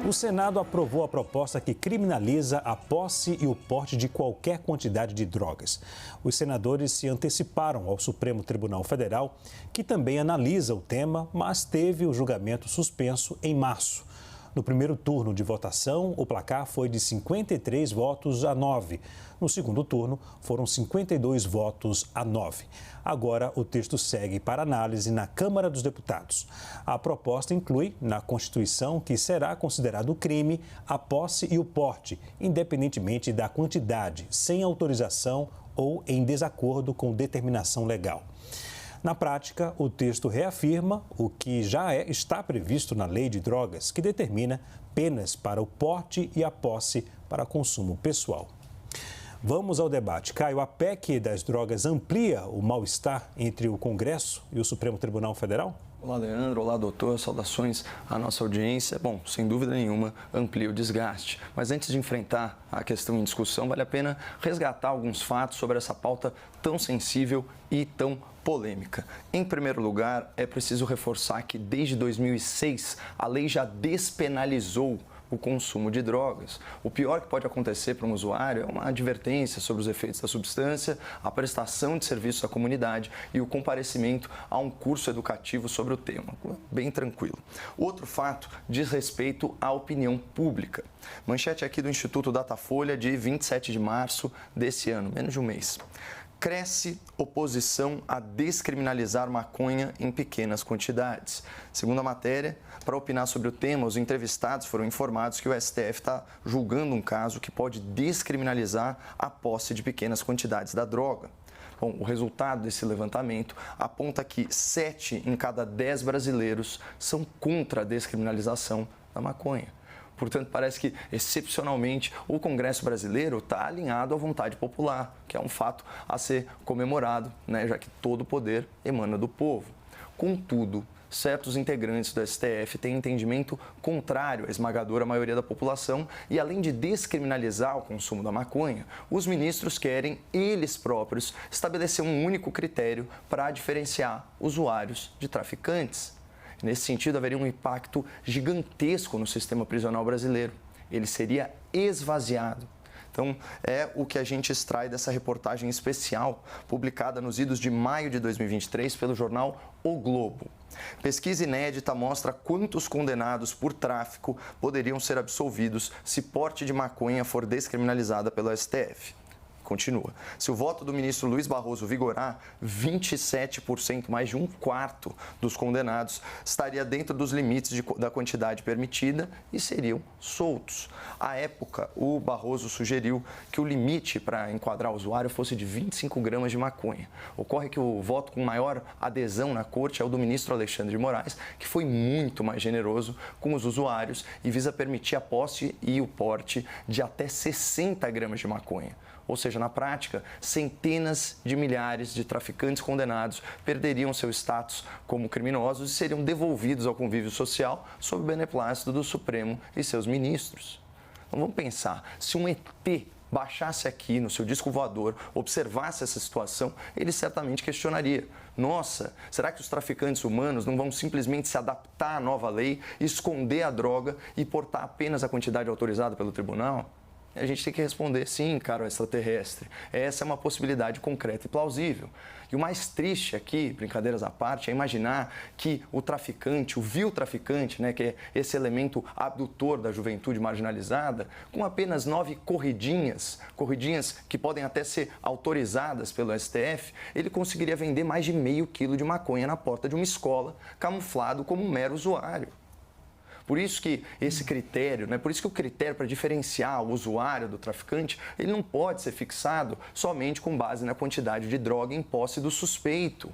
O Senado aprovou a proposta que criminaliza a posse e o porte de qualquer quantidade de drogas. Os senadores se anteciparam ao Supremo Tribunal Federal, que também analisa o tema, mas teve o julgamento suspenso em março. No primeiro turno de votação, o placar foi de 53 votos a 9. No segundo turno, foram 52 votos a 9. Agora, o texto segue para análise na Câmara dos Deputados. A proposta inclui, na Constituição, que será considerado crime a posse e o porte, independentemente da quantidade, sem autorização ou em desacordo com determinação legal. Na prática, o texto reafirma o que já está previsto na Lei de Drogas, que determina penas para o porte e a posse para consumo pessoal. Vamos ao debate. Caio, a PEC das drogas amplia o mal-estar entre o Congresso e o Supremo Tribunal Federal? Olá, Leandro. Olá, doutor. Saudações à nossa audiência. Bom, sem dúvida nenhuma, amplia o desgaste. Mas antes de enfrentar a questão em discussão, vale a pena resgatar alguns fatos sobre essa pauta tão sensível e tão polêmica. Em primeiro lugar, é preciso reforçar que desde 2006 a lei já despenalizou o consumo de drogas. O pior que pode acontecer para um usuário é uma advertência sobre os efeitos da substância, a prestação de serviços à comunidade e o comparecimento a um curso educativo sobre o tema. Bem tranquilo. Outro fato diz respeito à opinião pública. Manchete aqui do Instituto Datafolha de 27 de março desse ano, menos de um mês. Cresce oposição a descriminalizar maconha em pequenas quantidades. Segundo a matéria, para opinar sobre o tema, os entrevistados foram informados que o STF está julgando um caso que pode descriminalizar a posse de pequenas quantidades da droga. Bom, o resultado desse levantamento aponta que 7 em cada 10 brasileiros são contra a descriminalização da maconha. Portanto, parece que, excepcionalmente, o Congresso brasileiro está alinhado à vontade popular, que é um fato a ser comemorado, né, já que todo o poder emana do povo. Contudo, certos integrantes do STF têm entendimento contrário à esmagadora maioria da população e, além de descriminalizar o consumo da maconha, os ministros querem, eles próprios, estabelecer um único critério para diferenciar usuários de traficantes. Nesse sentido, haveria um impacto gigantesco no sistema prisional brasileiro. Ele seria esvaziado. Então, é o que a gente extrai dessa reportagem especial, publicada nos idos de maio de 2023 pelo jornal O Globo. Pesquisa inédita mostra quantos condenados por tráfico poderiam ser absolvidos se porte de maconha for descriminalizada pelo STF. Continua. Se o voto do ministro Luiz Barroso vigorar, 27%, mais de um quarto dos condenados, estaria dentro dos limites da quantidade permitida e seriam soltos. À época, o Barroso sugeriu que o limite para enquadrar o usuário fosse de 25 gramas de maconha. Ocorre que o voto com maior adesão na corte é o do ministro Alexandre de Moraes, que foi muito mais generoso com os usuários e visa permitir a posse e o porte de até 60 gramas de maconha. Ou seja, na prática, centenas de milhares de traficantes condenados perderiam seu status como criminosos e seriam devolvidos ao convívio social sob o beneplácito do Supremo e seus ministros. Então vamos pensar, se um ET baixasse aqui no seu disco voador, observasse essa situação, ele certamente questionaria: nossa, será que os traficantes humanos não vão simplesmente se adaptar à nova lei, esconder a droga e portar apenas a quantidade autorizada pelo tribunal? A gente tem que responder: sim, caro extraterrestre. Essa é uma possibilidade concreta e plausível. E o mais triste aqui, brincadeiras à parte, é imaginar que o traficante, o vil traficante, né, que é esse elemento abdutor da juventude marginalizada, com apenas 9 corridinhas que podem até ser autorizadas pelo STF, ele conseguiria vender mais de meio quilo de maconha na porta de uma escola, camuflado como um mero usuário. Por isso que esse critério, por isso que o critério para diferenciar o usuário do traficante, ele não pode ser fixado somente com base na quantidade de droga em posse do suspeito.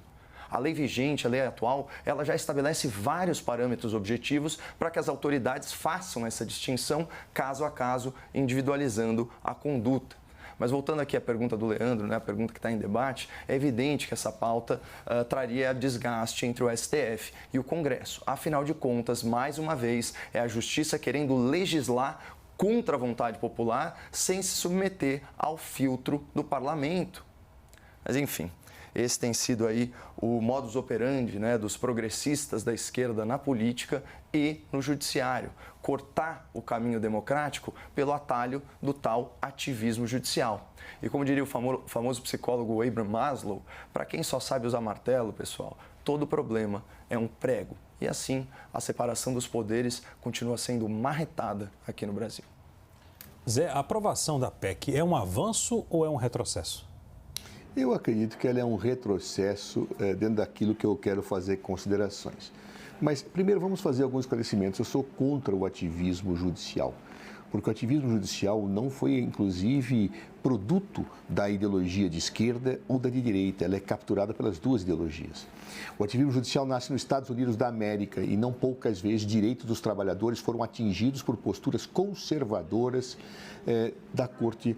A lei vigente, a lei atual, ela já estabelece vários parâmetros objetivos para que as autoridades façam essa distinção caso a caso, individualizando a conduta. Mas voltando aqui à pergunta do Leandro, a pergunta que está em debate, é evidente que essa pauta traria desgaste entre o STF e o Congresso. Afinal de contas, mais uma vez, é a Justiça querendo legislar contra a vontade popular sem se submeter ao filtro do Parlamento. Mas, enfim, Esse tem sido aí o modus operandi, né, dos progressistas da esquerda na política e no judiciário. Cortar o caminho democrático pelo atalho do tal ativismo judicial. E como diria o famoso psicólogo Abraham Maslow, para quem só sabe usar martelo, pessoal, todo problema é um prego. E assim, a separação dos poderes continua sendo marretada aqui no Brasil. Zé, a aprovação da PEC é um avanço ou é um retrocesso? Eu acredito que ela é um retrocesso dentro daquilo que eu quero fazer considerações. Mas, primeiro, vamos fazer alguns esclarecimentos. Eu sou contra o ativismo judicial, porque o ativismo judicial não foi, inclusive, produto da ideologia de esquerda ou da de direita. Ela é capturada pelas duas ideologias. O ativismo judicial nasce nos Estados Unidos da América e não poucas vezes direitos dos trabalhadores foram atingidos por posturas conservadoras da corte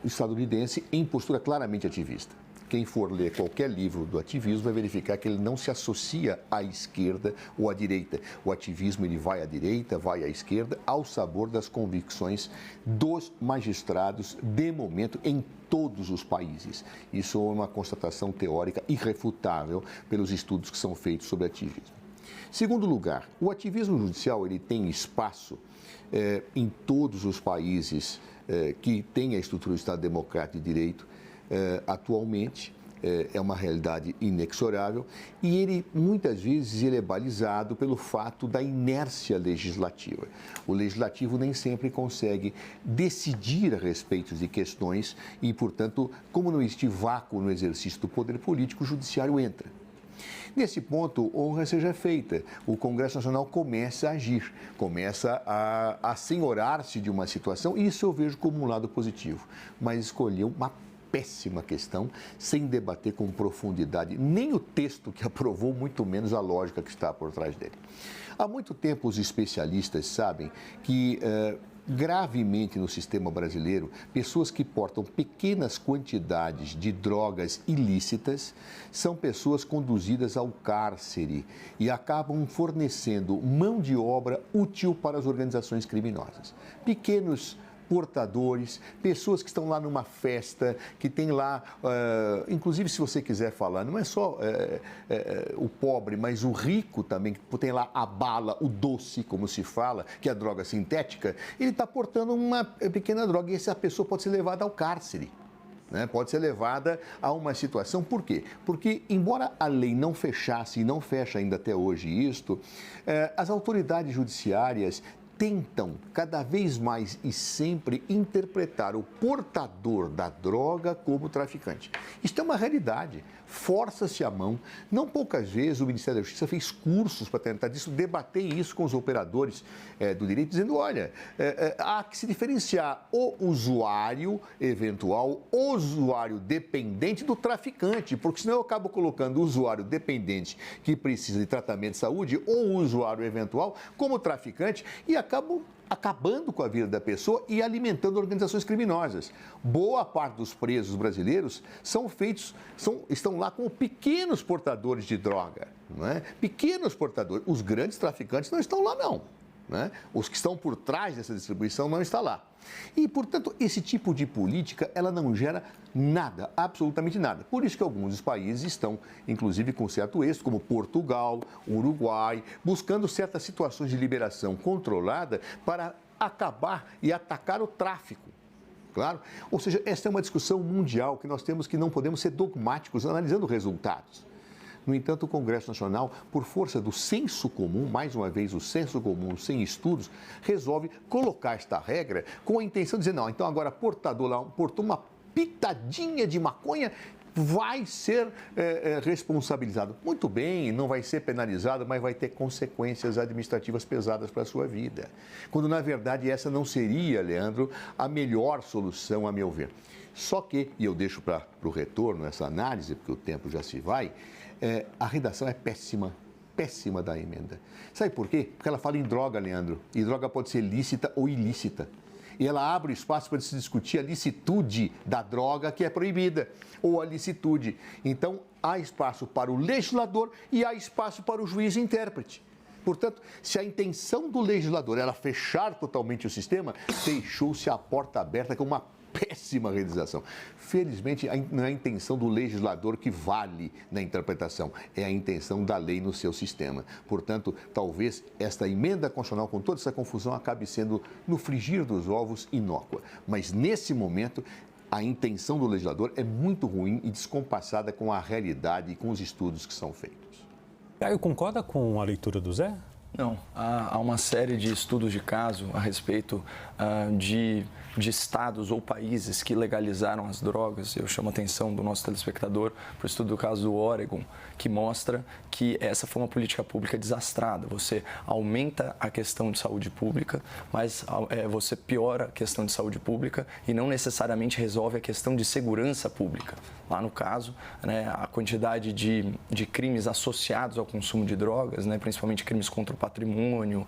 estadunidense em postura claramente ativista. Quem for ler qualquer livro do ativismo vai verificar que ele não se associa à esquerda ou à direita. O ativismo ele vai à direita, vai à esquerda, ao sabor das convicções dos magistrados de momento em todos os países. Isso é uma constatação teórica irrefutável pelos estudos que são feitos sobre ativismo. Segundo lugar, o ativismo judicial ele tem espaço em todos os países que têm a estrutura do Estado Democrático de Direito. Atualmente é uma realidade inexorável e ele muitas vezes ele é balizado pelo fato da inércia legislativa. O legislativo nem sempre consegue decidir a respeito de questões e, portanto, como não existe vácuo no exercício do poder político, o judiciário entra. Nesse ponto, honra seja feita. O Congresso Nacional começa a agir, começa a senhorar-se de uma situação e isso eu vejo como um lado positivo, mas escolheu uma péssima questão, sem debater com profundidade nem o texto que aprovou, muito menos a lógica que está por trás dele. Há muito tempo os especialistas sabem que gravemente no sistema brasileiro, pessoas que portam pequenas quantidades de drogas ilícitas são pessoas conduzidas ao cárcere e acabam fornecendo mão de obra útil para as organizações criminosas. Pequenos portadores, pessoas que estão lá numa festa, que tem lá, inclusive se você quiser falar, não é só o pobre, mas o rico também, que tem lá a bala, o doce, como se fala, que é a droga sintética, ele está portando uma pequena droga e essa pessoa pode ser levada ao cárcere. Pode ser levada a uma situação. Por quê? Porque, embora a lei não fechasse e não fecha ainda até hoje isto, as autoridades judiciárias tentam cada vez mais e sempre interpretar o portador da droga como traficante. Isto é uma realidade. Força-se a mão. Não poucas vezes o Ministério da Justiça fez cursos para tentar debater isso com os operadores do direito, dizendo, olha, há que se diferenciar o usuário eventual, o usuário dependente do traficante, porque senão eu acabo colocando o usuário dependente que precisa de tratamento de saúde ou o usuário eventual como traficante e acabo acabando com a vida da pessoa e alimentando organizações criminosas. Boa parte dos presos brasileiros estão lá como pequenos portadores de droga, não é? Pequenos portadores. Os grandes traficantes não estão lá, não. Os que estão por trás dessa distribuição não estão lá. E, portanto, esse tipo de política, ela não gera nada, absolutamente nada. Por isso que alguns dos países estão, inclusive, com certo êxito, como Portugal, Uruguai, buscando certas situações de liberação controlada para acabar e atacar o tráfico. Claro? Ou seja, essa é uma discussão mundial que nós temos que não podemos ser dogmáticos analisando resultados. No entanto, o Congresso Nacional, por força do senso comum, mais uma vez o senso comum sem estudos, resolve colocar esta regra com a intenção de dizer, não, então agora portador lá, portou uma pitadinha de maconha, vai ser responsabilizado. Muito bem, não vai ser penalizado, mas vai ter consequências administrativas pesadas para a sua vida. Quando, na verdade, essa não seria, Leandro, a melhor solução, a meu ver. Só que, e eu deixo para o retorno essa análise, porque o tempo já se vai, a redação é péssima, péssima da emenda. Sabe por quê? Porque ela fala em droga, Leandro, e droga pode ser lícita ou ilícita. E ela abre espaço para se discutir a licitude da droga que é proibida, ou a licitude. Então, há espaço para o legislador e há espaço para o juiz intérprete. Portanto, se a intenção do legislador era fechar totalmente o sistema, deixou-se a porta aberta com uma péssima realização. Felizmente, não é a intenção do legislador que vale na interpretação, é a intenção da lei no seu sistema. Portanto, talvez esta emenda constitucional, com toda essa confusão, acabe sendo, no frigir dos ovos, inócua. Mas, nesse momento, a intenção do legislador é muito ruim e descompassada com a realidade e com os estudos que são feitos. Caio, concorda com a leitura do Zé? Não, há uma série de estudos de caso a respeito de estados ou países que legalizaram as drogas. Eu chamo a atenção do nosso telespectador para o estudo do caso do Oregon, que mostra que essa foi uma política pública desastrada. Você aumenta a questão de saúde pública, mas você piora a questão de saúde pública e não necessariamente resolve a questão de segurança pública. Lá no caso, né, a quantidade de crimes associados ao consumo de drogas, né, principalmente crimes contra o patrimônio,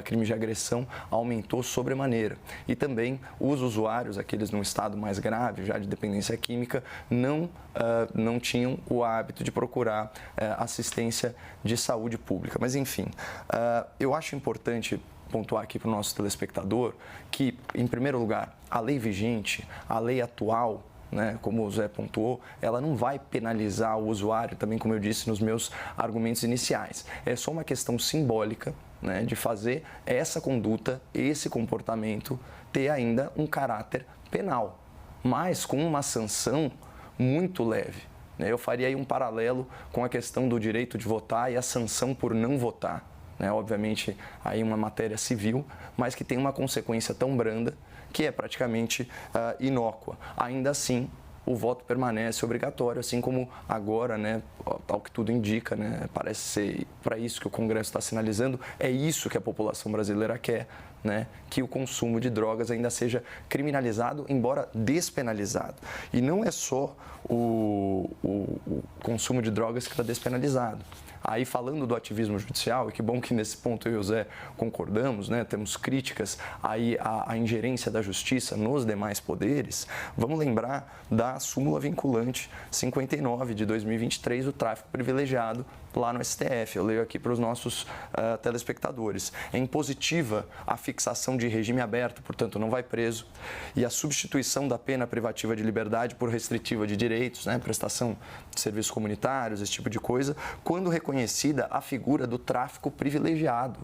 crimes de agressão, aumentou sobremaneira. E também os usuários, aqueles num estado mais grave, já de dependência química, não tinham o hábito de procurar assistência de saúde pública. Mas, enfim, eu acho importante pontuar aqui para o nosso telespectador que, em primeiro lugar, a lei vigente, a lei atual, né, como o Zé pontuou, ela não vai penalizar o usuário, também como eu disse nos meus argumentos iniciais. É só uma questão simbólica, né, de fazer essa conduta, esse comportamento ter ainda um caráter penal, mas com uma sanção muito leve. Eu faria aí um paralelo com a questão do direito de votar e a sanção por não votar. Obviamente, aí uma matéria civil, mas que tem uma consequência tão branda que é praticamente inócua. Ainda assim, o voto permanece obrigatório, assim como agora, né, ao que tudo indica, né, parece ser para isso que o Congresso está sinalizando, é isso que a população brasileira quer, né, que o consumo de drogas ainda seja criminalizado, embora despenalizado. E não é só o consumo de drogas que está despenalizado. Aí, falando do ativismo judicial, e que bom que nesse ponto eu e o Zé concordamos, né? Temos críticas aí à ingerência da justiça nos demais poderes, vamos lembrar da súmula vinculante 59 de 2023, do tráfico privilegiado lá no STF. Eu leio aqui para os nossos telespectadores. É impositiva a fixação de regime aberto, portanto não vai preso, e a substituição da pena privativa de liberdade por restritiva de direitos, né? Prestação de serviços comunitários, esse tipo de coisa, quando reconhecida a figura do tráfico privilegiado.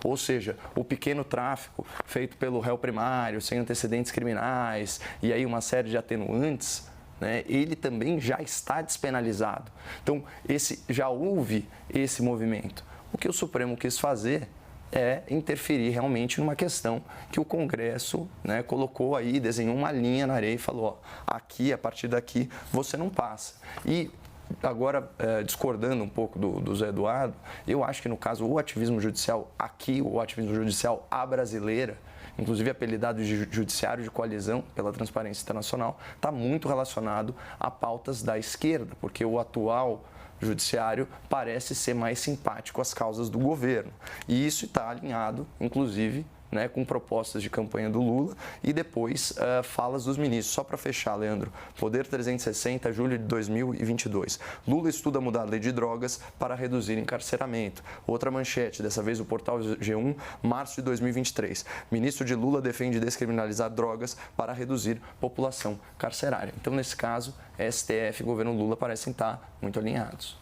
Ou seja, o pequeno tráfico feito pelo réu primário, sem antecedentes criminais e aí uma série de atenuantes, né, ele também já está despenalizado. Então, já houve esse movimento. O que o Supremo quis fazer é interferir realmente numa questão que o Congresso, né, colocou aí, desenhou uma linha na areia e falou, ó, aqui, a partir daqui, você não passa. E agora, discordando um pouco do Zé Eduardo, eu acho que no caso o ativismo judicial aqui, o ativismo judicial à brasileira, inclusive apelidado de judiciário de coalizão pela Transparência Internacional, está muito relacionado a pautas da esquerda, porque o atual judiciário parece ser mais simpático às causas do governo. E isso está alinhado, inclusive, né, com propostas de campanha do Lula e depois falas dos ministros. Só para fechar, Leandro, Poder 360, julho de 2022. Lula estuda mudar a lei de drogas para reduzir encarceramento. Outra manchete, dessa vez o portal G1, março de 2023. Ministro de Lula defende descriminalizar drogas para reduzir população carcerária. Então, nesse caso, STF e governo Lula parecem estar muito alinhados.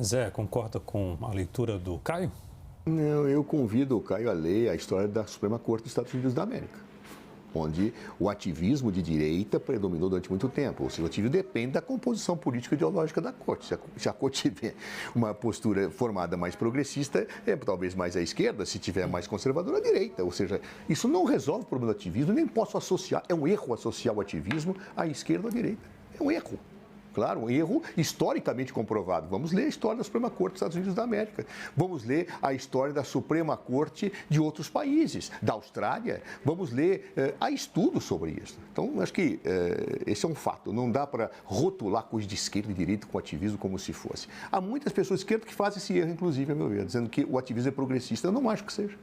Zé, concorda com a leitura do Caio? Não, eu convido o Caio a ler a história da Suprema Corte dos Estados Unidos da América, onde o ativismo de direita predominou durante muito tempo. Ou seja, o ativismo depende da composição política e ideológica da Corte. Se a Corte tiver uma postura formada mais progressista, talvez mais à esquerda, se tiver mais conservadora, à direita. Ou seja, isso não resolve o problema do ativismo, nem posso associar, é um erro associar o ativismo à esquerda ou à direita. É um erro. Claro, um erro historicamente comprovado. Vamos ler a história da Suprema Corte dos Estados Unidos da América. Vamos ler a história da Suprema Corte de outros países, da Austrália. Vamos ler, há estudos sobre isso. Então, acho que esse é um fato. Não dá para rotular coisa de esquerda e direita com ativismo como se fosse. Há muitas pessoas de esquerda que fazem esse erro, inclusive, a meu ver, dizendo que o ativismo é progressista. Eu não acho que seja.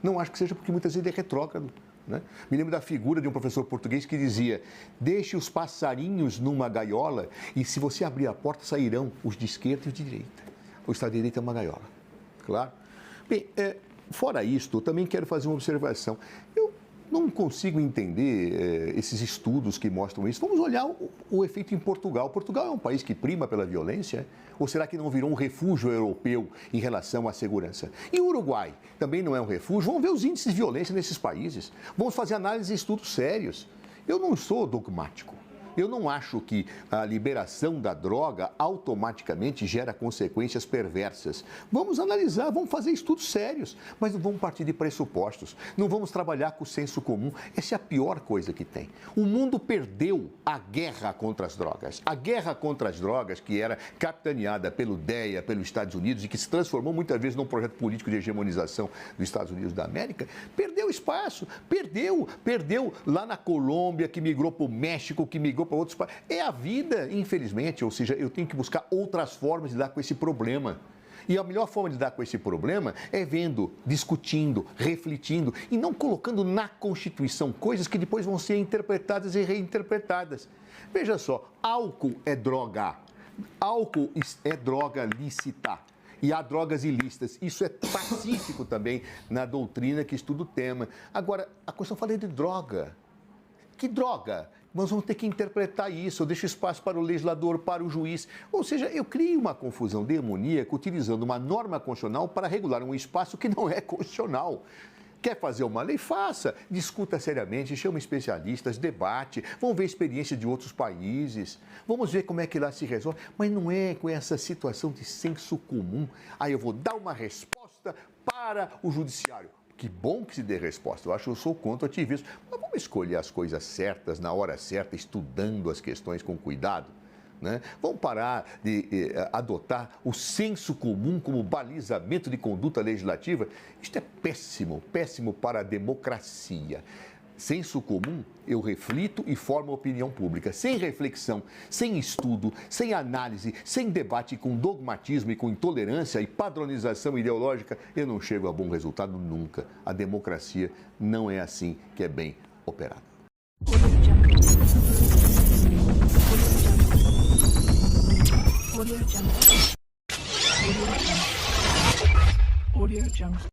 Não acho que seja porque muitas vezes ele é retrógrado. Né? Me lembro da figura de um professor português que dizia: deixe os passarinhos numa gaiola e se você abrir a porta sairão os de esquerda e os de direita. O Estado de Direito é uma gaiola, claro. Bem, fora isto, eu também quero fazer uma observação. Eu não consigo entender esses estudos que mostram isso. Vamos olhar o efeito em Portugal. Portugal é um país que prima pela violência? Ou será que não virou um refúgio europeu em relação à segurança? E o Uruguai também não é um refúgio? Vamos ver os índices de violência nesses países. Vamos fazer análise e estudos sérios. Eu não sou dogmático. Eu não acho que a liberação da droga automaticamente gera consequências perversas. Vamos analisar, vamos fazer estudos sérios, mas não vamos partir de pressupostos. Não vamos trabalhar com o senso comum. Essa é a pior coisa que tem. O mundo perdeu a guerra contra as drogas. A guerra contra as drogas, que era capitaneada pelo DEA, pelos Estados Unidos e que se transformou muitas vezes num projeto político de hegemonização dos Estados Unidos da América, perdeu espaço, perdeu lá na Colômbia, que migrou para o México, que migrou para outros países. É a vida, infelizmente, ou seja, eu tenho que buscar outras formas de lidar com esse problema. E a melhor forma de lidar com esse problema é vendo, discutindo, refletindo e não colocando na Constituição coisas que depois vão ser interpretadas e reinterpretadas. Veja só, álcool é droga. Álcool é droga lícita. E há drogas ilícitas. Isso é pacífico também na doutrina que estuda o tema. Agora, a questão fala de droga. Que droga? Nós vamos ter que interpretar isso, eu deixo espaço para o legislador, para o juiz. Ou seja, eu crio uma confusão demoníaca utilizando uma norma constitucional para regular um espaço que não é constitucional. Quer fazer uma lei? Faça. Discuta seriamente, chama especialistas, debate, vamos ver a experiência de outros países, vamos ver como é que lá se resolve. Mas não é com essa situação de senso comum. Aí eu vou dar uma resposta para o judiciário. Que bom que se dê resposta. Eu acho que eu sou contra o ativismo. Mas vamos escolher as coisas certas, na hora certa, estudando as questões com cuidado. Né? Vamos parar de adotar o senso comum como balizamento de conduta legislativa. Isto é péssimo, péssimo para a democracia. Senso comum, eu reflito e formo opinião pública. Sem reflexão, sem estudo, sem análise, sem debate com dogmatismo e com intolerância e padronização ideológica, eu não chego a bom resultado nunca. A democracia não é assim que é bem operada. Audio Jungle.